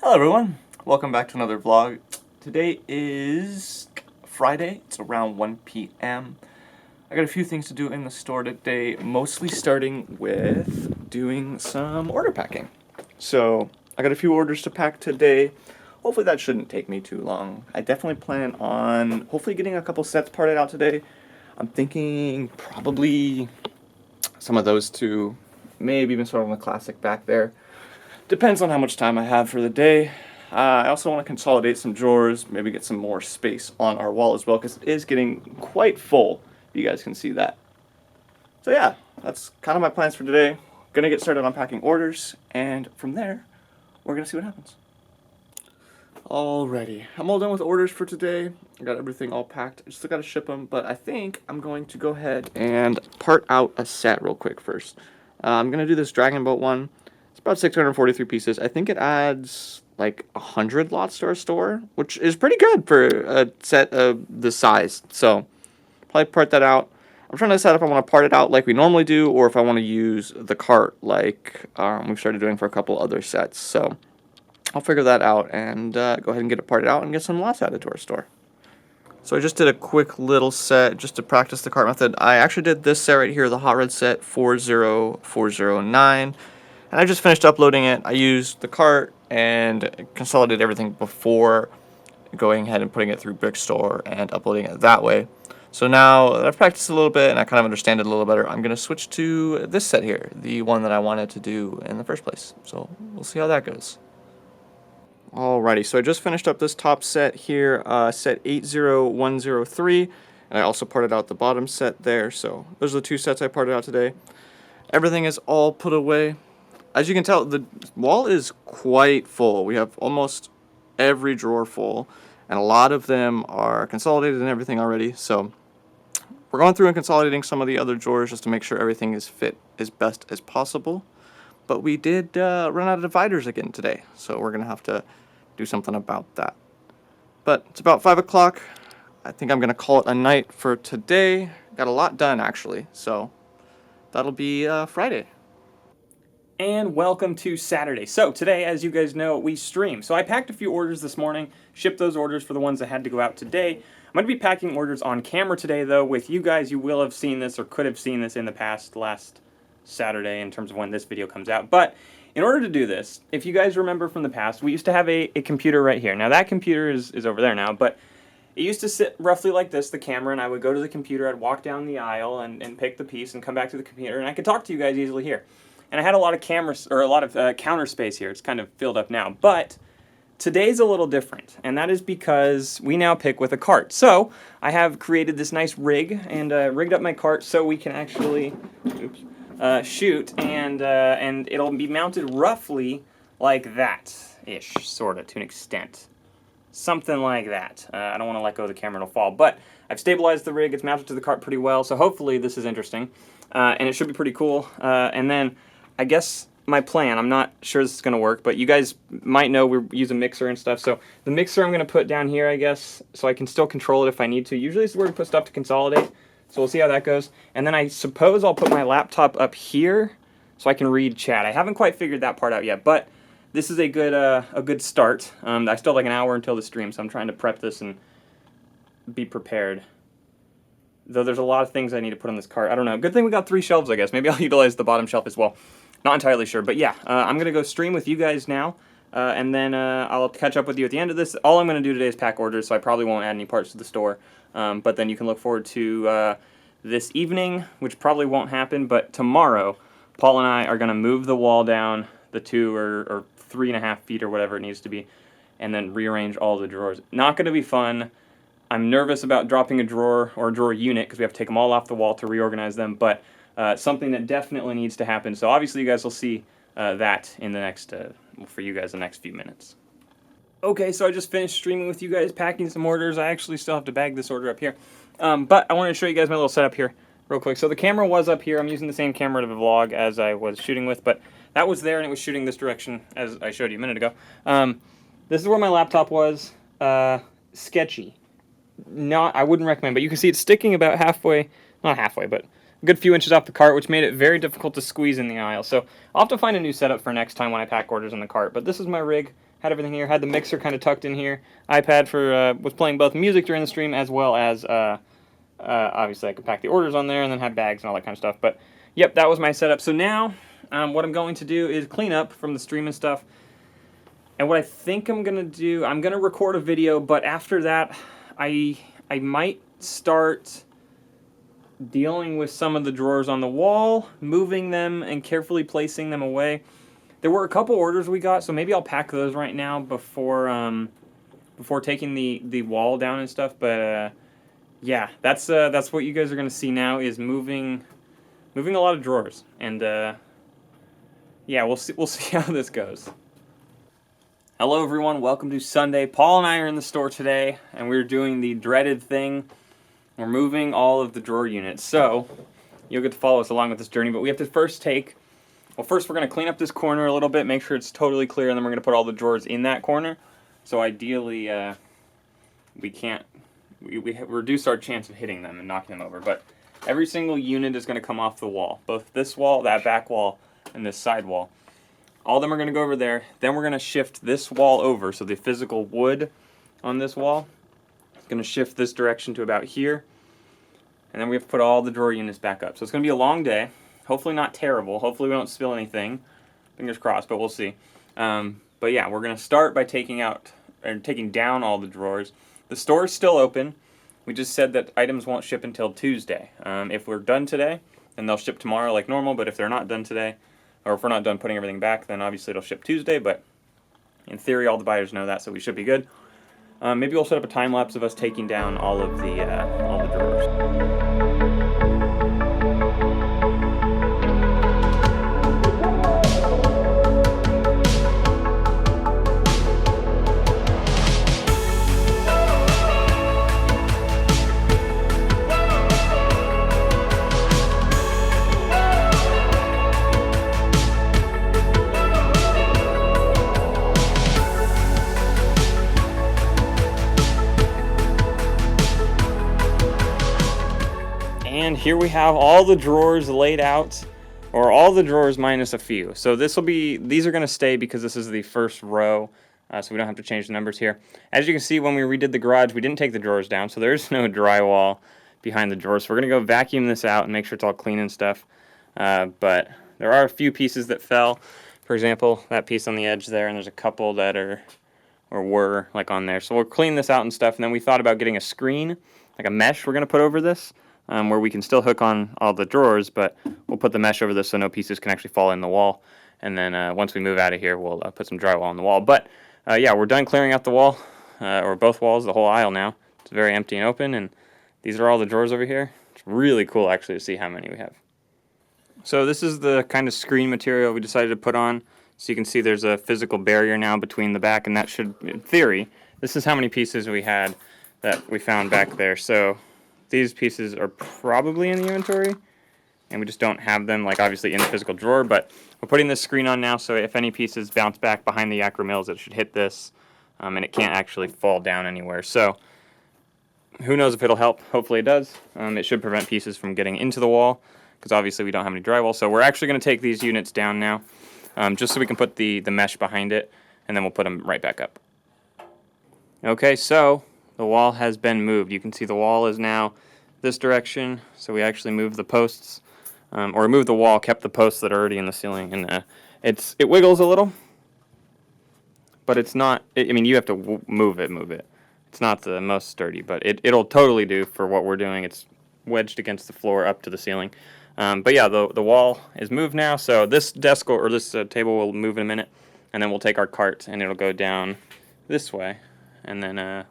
Hello everyone, welcome back to another vlog. Today is Friday, it's around 1 p.m. I got a few things to do in the store today, mostly starting with doing some order packing. So I got a few orders to pack today. Hopefully that shouldn't take me too long. I definitely plan on hopefully getting a couple sets parted out today. I'm thinking probably some of those two, maybe even sort of on the classic back there. Depends on how much time I have for the day. I also want to consolidate some drawers, maybe get some more space on our wall as well, because it is getting quite full. You guys can see that. So yeah, that's kind of my plans for today. Gonna get started unpacking orders, and from there, we're gonna see what happens. Alrighty, I'm all done with orders for today. I got everything all packed. I still gotta ship them, but I think I'm going to go ahead and part out a set real quick first. I'm gonna do this Dragon Boat one. It's about 643 pieces. I think it adds like 100 lots to our store, which is pretty good for a set of this size. So probably part that out. I'm trying to decide if I want to part it out like we normally do, or if I want to use the cart like we've started doing for a couple other sets. So I'll figure that out and go ahead and get it parted out and get some lots added to our store. So I just did a quick little set just to practice the cart method. I actually did this set right here, the Hot Red set 40409. And I just finished uploading it. I used the cart and consolidated everything before going ahead and putting it through Brickstore and uploading it that way. So now that I've practiced a little bit and I kind of understand it a little better, I'm going to switch to this set here, the one that I wanted to do in the first place. So we'll see how that goes. Alrighty, so I just finished up this top set here, set 80103, and I also parted out the bottom set there. So those are the two sets I parted out today. Everything is all put away. As you can tell, the wall is quite full. We have almost every drawer full, and a lot of them are consolidated and everything already. So we're going through and consolidating some of the other drawers just to make sure everything is fit as best as possible. But we did run out of dividers again today, so we're going to have to do something about that. But it's about 5 o'clock. I think I'm going to call it a night for today. Got a lot done, actually, so that'll be Friday. And welcome to Saturday. So today, as you guys know, we stream. So I packed a few orders this morning, shipped those orders for the ones that had to go out today. I'm going to be packing orders on camera today, though, with you guys. You will have seen this or could have seen this in the past, last Saturday, in terms of when this video comes out. But in order to do this, if you guys remember from the past, we used to have a computer right here. Now that computer is over there now, but it used to sit roughly like this, the camera, and I would go to the computer, I'd walk down the aisle and pick the piece and come back to the computer, and I could talk to you guys easily here. And I had a lot of cameras, or a lot of counter space here. It's kind of filled up now. But today's a little different, and that is because we now pick with a cart. So I have created this nice rig and rigged up my cart so we can actually shoot, and it'll be mounted roughly like that-ish, sort of, to an extent. Something like that. I don't want to let go of the camera, it'll fall. But I've stabilized the rig, it's mounted to the cart pretty well, so hopefully this is interesting. And it should be pretty cool. And then I guess my plan, I'm not sure this is going to work, but you guys might know we use a mixer and stuff. So the mixer I'm going to put down here, I guess, so I can still control it if I need to. Usually this is where we put stuff to consolidate. So we'll see how that goes. And then I suppose I'll put my laptop up here so I can read chat. I haven't quite figured that part out yet, but this is a good start. I still have like an hour until the stream, so I'm trying to prep this and be prepared. Though there's a lot of things I need to put on this cart. I don't know. Good thing we got 3 shelves, I guess. Maybe I'll utilize the bottom shelf as well. Not entirely sure. But yeah, I'm going to go stream with you guys now. And then I'll catch up with you at the end of this. All I'm going to do today is pack orders, so I probably won't add any parts to the store. But then you can look forward to this evening, which probably won't happen. But tomorrow, Paul and I are going to move the wall down the 2 or 3.5 feet or whatever it needs to be, and then rearrange all the drawers. Not going to be fun. I'm nervous about dropping a drawer or a drawer unit because we have to take them all off the wall to reorganize them, but something that definitely needs to happen. So obviously you guys will see that in the next, for you guys, the next few minutes. Okay, so I just finished streaming with you guys, packing some orders. I actually still have to bag this order up here. But I wanted to show you guys my little setup here real quick. So the camera was up here. I'm using the same camera to vlog as I was shooting with, but that was there and it was shooting this direction as I showed you a minute ago. This is where my laptop was. Sketchy. I wouldn't recommend, but you can see it's sticking about halfway, not halfway, but a good few inches off the cart, which made it very difficult to squeeze in the aisle. So I'll have to find a new setup for next time when I pack orders in the cart. But this is my rig, Had everything here. Had the mixer kind of tucked in here. iPad for was playing both music during the stream as well as obviously I could pack the orders on there and then have bags and all that kind of stuff. But yep, that was my setup. So now what I'm going to do is clean up from the stream and stuff. And what I think I'm gonna do, I'm gonna record a video, but after that, I might start dealing with some of the drawers on the wall, moving them and carefully placing them away. There were a couple orders we got, so maybe I'll pack those right now before taking the wall down and stuff. But yeah, that's what you guys are gonna see now is moving a lot of drawers, and yeah, we'll see how this goes. Hello everyone, welcome to Sunday. Paul and I are in the store today, and we're doing the dreaded thing. We're moving all of the drawer units. So, you'll get to follow us along with this journey, but we have to first we're going to clean up this corner a little bit, make sure it's totally clear, and then we're going to put all the drawers in that corner. So ideally, we reduce our chance of hitting them and knocking them over. But every single unit is going to come off the wall, both this wall, that back wall, and this side wall. All of them are going to go over there. Then we're going to shift this wall over. So the physical wood on this wall is going to shift this direction to about here. And then we have to put all the drawer units back up. So it's going to be a long day. Hopefully not terrible. Hopefully we don't spill anything. Fingers crossed, but we'll see. But yeah, we're going to start by taking down all the drawers. The store is still open. We just said that items won't ship until Tuesday. If we're done today, then they'll ship tomorrow like normal. But if they're not done today, or if we're not done putting everything back, then obviously it'll ship Tuesday, but in theory all the buyers know that, so we should be good. Maybe we'll set up a time lapse of us taking down all the drawers. And here we have all the drawers laid out, or all the drawers minus a few. So these are going to stay because this is the first row, so we don't have to change the numbers here. As you can see, when we redid the garage, we didn't take the drawers down, so there's no drywall behind the drawers. So we're going to go vacuum this out and make sure it's all clean and stuff. But there are a few pieces that fell. For example, that piece on the edge there, and there's a couple that were like on there. So we'll clean this out and stuff, and then we thought about getting a screen, like a mesh we're going to put over this. Where we can still hook on all the drawers, but we'll put the mesh over this so no pieces can actually fall in the wall. And then once we move out of here, we'll put some drywall on the wall. But yeah, we're done clearing out the wall, or both walls, the whole aisle now. It's very empty and open, and these are all the drawers over here. It's really cool actually to see how many we have. So this is the kind of screen material we decided to put on. So you can see there's a physical barrier now between the back, and that should, in theory, this is how many pieces we had that we found back there. So these pieces are probably in the inventory, and we just don't have them, like, obviously in the physical drawer, but we're putting this screen on now, so if any pieces bounce back behind the acromills, it should hit this, and it can't actually fall down anywhere. So who knows if it'll help? Hopefully it does. It should prevent pieces from getting into the wall, because obviously we don't have any drywall. So we're actually going to take these units down now, just so we can put the mesh behind it, and then we'll put them right back up. Okay, so the wall has been moved. You can see the wall is now this direction, so we actually moved the posts, or moved the wall, kept the posts that are already in the ceiling, and it wiggles a little, but it's not, I mean, you have to move it. It's not the most sturdy, but it'll totally do for what we're doing. It's wedged against the floor up to the ceiling. But yeah, the wall is moved now, so this desk or this table will move in a minute, and then we'll take our cart, and it'll go down this way, and then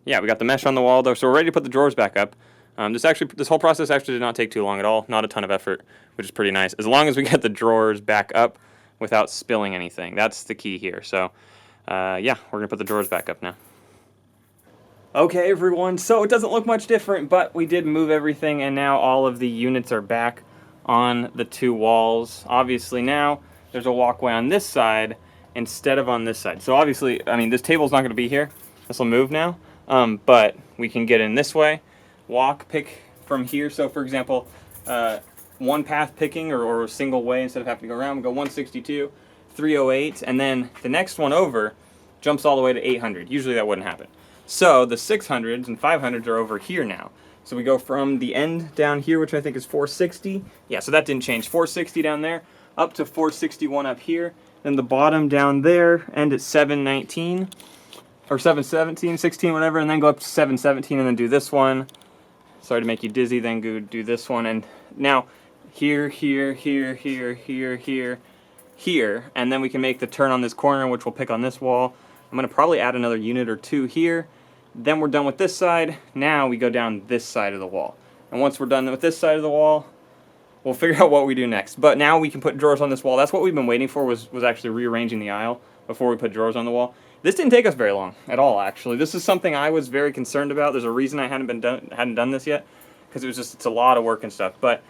yeah, we got the mesh on the wall though, so we're ready to put the drawers back up. This whole process actually did not take too long at all. Not a ton of effort, which is pretty nice. As long as we get the drawers back up without spilling anything, that's the key here. So, yeah, we're gonna put the drawers back up now. Okay, everyone. So it doesn't look much different, but we did move everything, and now all of the units are back on the two walls. Obviously, now there's a walkway on this side instead of on this side. So obviously, I mean, this table's not going to be here. This will move now. But we can get in this way, pick from here. So for example, one path picking or a single way instead of having to go around, we'll go 162, 308, and then the next one over jumps all the way to 800. Usually that wouldn't happen. So the 600s and 500s are over here now. So we go from the end down here, which I think is 460. Yeah, so that didn't change. 460 down there, up to 461 up here. Then the bottom down there, end at 719, or 717, 16, whatever, and then go up to 717 and then do this one. Sorry to make you dizzy, then go do this one. And now here, here, here, here, here, here, here. And then we can make the turn on this corner, which we'll pick on this wall. I'm gonna probably add another unit or two here. Then we're done with this side. Now we go down this side of the wall. And once we're done with this side of the wall, we'll figure out what we do next. But now we can put drawers on this wall. That's what we've been waiting for, was actually rearranging the aisle before we put drawers on the wall. This didn't take us very long at all, actually. This is something I was very concerned about. There's a reason I hadn't done this yet, because it's a lot of work and stuff. But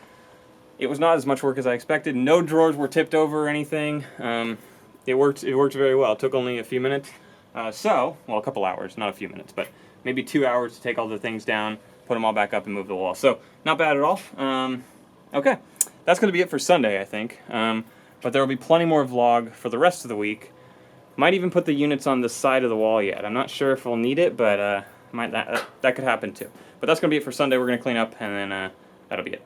it was not as much work as I expected. No drawers were tipped over or anything. It worked very well. It took only a few minutes. Well, a couple hours, not a few minutes, but maybe 2 hours to take all the things down, put them all back up, and move the wall. So, not bad at all. Okay, that's going to be it for Sunday, I think. But there will be plenty more vlog for the rest of the week. Might even put the units on the side of the wall yet. I'm not sure if we'll need it, but that could happen too. But that's going to be it for Sunday. We're going to clean up, and then that'll be it.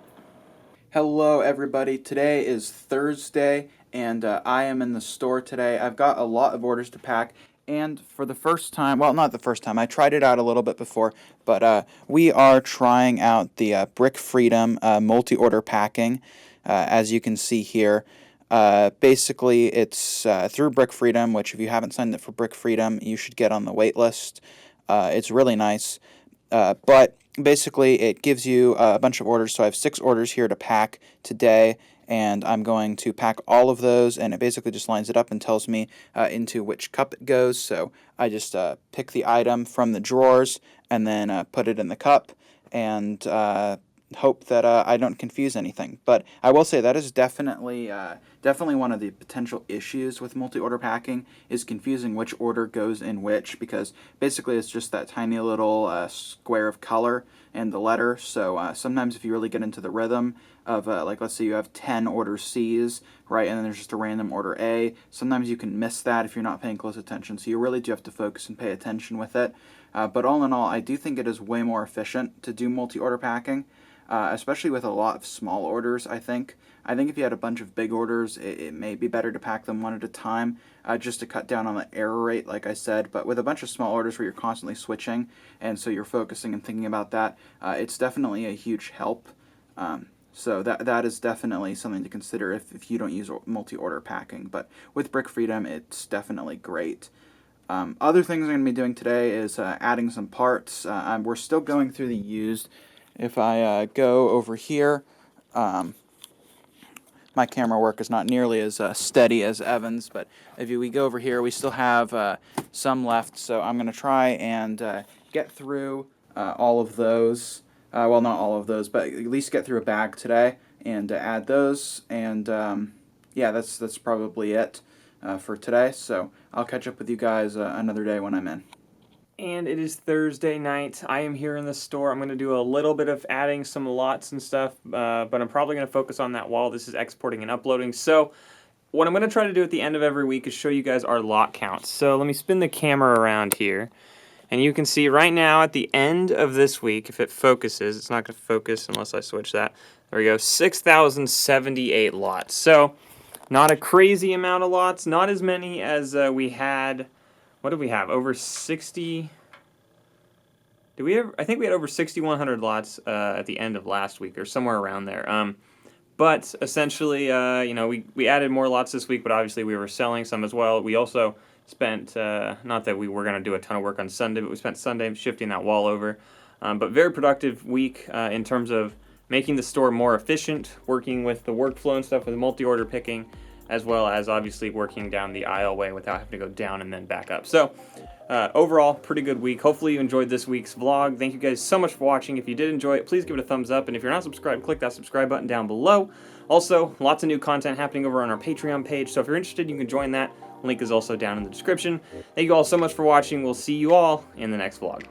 Hello everybody, today is Thursday and I am in the store today. I've got a lot of orders to pack, and for the first time, well, not the first time, I tried it out a little bit before, but we are trying out the Brick Freedom multi-order packing, as you can see here. Basically, it's through Brick Freedom, which if you haven't signed up for Brick Freedom, you should get on the wait list. It's really nice, but basically it gives you a bunch of orders. So I have 6 orders here to pack today, and I'm going to pack all of those, and it basically just lines it up and tells me into which cup it goes. So I just pick the item from the drawers and then put it in the cup, and hope that I don't confuse anything. But I will say that is definitely one of the potential issues with multi-order packing, is confusing which order goes in which, because basically it's just that tiny little square of color and the letter. So sometimes if you really get into the rhythm of like, let's say you have 10 order C's, right, and then there's just a random order A, sometimes you can miss that if you're not paying close attention. So you really do have to focus and pay attention with it. But all in all, I do think it is way more efficient to do multi-order packing. Especially with a lot of small orders, I think. I think if you had a bunch of big orders, it may be better to pack them one at a time, just to cut down on the error rate, like I said. But with a bunch of small orders where you're constantly switching, and so you're focusing and thinking about that, it's definitely a huge help. So that is definitely something to consider if you don't use multi-order packing. But with Brick Freedom, it's definitely great. Other things I'm going to be doing today is adding some parts. We're still going through the used. If I go over here, my camera work is not nearly as steady as Evan's, but if we go over here, we still have some left, so I'm going to try and get through all of those. Well, not all of those, but at least get through a bag today and add those, and yeah, that's probably it for today, so I'll catch up with you guys another day when I'm in. And it is Thursday night. I am here in the store. I'm going to do a little bit of adding some lots and stuff, but I'm probably going to focus on that while this is exporting and uploading. So what I'm going to try to do at the end of every week is show you guys our lot counts. So let me spin the camera around here, and you can see right now at the end of this week, if it focuses, it's not going to focus unless I switch that. There we go, 6,078 lots. So not a crazy amount of lots, not as many as we had. What did we have? Over 60? Did we have? I think we had over 6,100 lots at the end of last week, or somewhere around there. But essentially, you know, we added more lots this week, but obviously we were selling some as well. We also spent, not that we were going to do a ton of work on Sunday, but we spent Sunday shifting that wall over. But very productive week in terms of making the store more efficient, working with the workflow and stuff with multi-order picking, as well as obviously working down the aisleway without having to go down and then back up. So overall, pretty good week. Hopefully you enjoyed this week's vlog. Thank you guys so much for watching. If you did enjoy it, please give it a thumbs up. And if you're not subscribed, click that subscribe button down below. Also, lots of new content happening over on our Patreon page. So if you're interested, you can join that. Link is also down in the description. Thank you all so much for watching. We'll see you all in the next vlog.